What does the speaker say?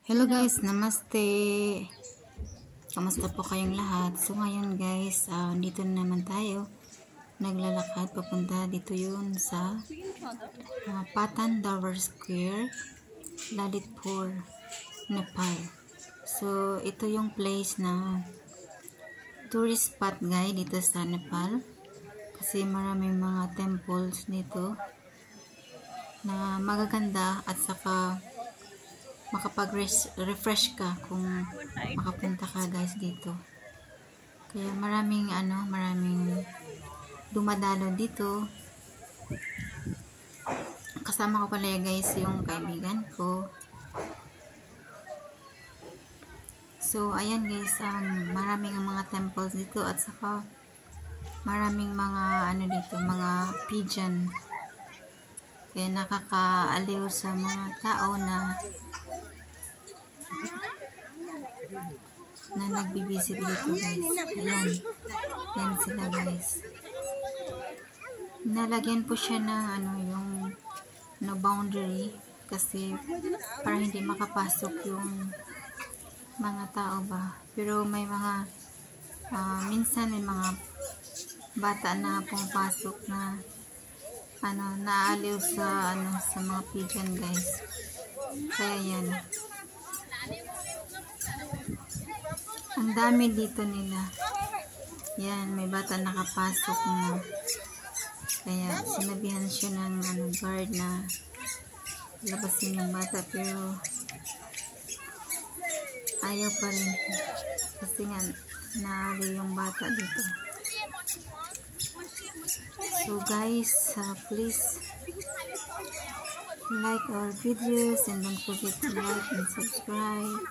Hello guys, namaste. Kamusta po kayong lahat? So ngayon guys, dito na naman tayo. Naglalakad papunta dito yun sa Patan Tower Square, Lalitpur, Nepal. So ito yung place na tourist spot guys dito sa Nepal. Kasi maraming mga temples dito na magaganda at saka makapag-refresh ka kung makapunta ka guys dito. Kaya maraming dumadalo dito. Kasama ko pala guys yung kaibigan ko. So ayan guys, maraming mga temples dito at saka maraming mga dito, mga pigeon. Kaya nakakaaliw sa mga tao na nagbibisit dito guys. Ayan. Yan sila guys. Nalagyan po siya ng yung boundary kasi para hindi makapasok yung mga tao ba. Pero may mga minsan may mga bata na pumapasok na naaliw sa sa mga pigeon guys. Kaya yan. Ang dami dito nila. Yan, may bata nakapasok na. Kaya sinabihan siya ng guard na labasin yung bata pero ayaw pa rin. Kasi nga naaliw yung bata dito. So guys, please like our videos and don't forget to like and subscribe.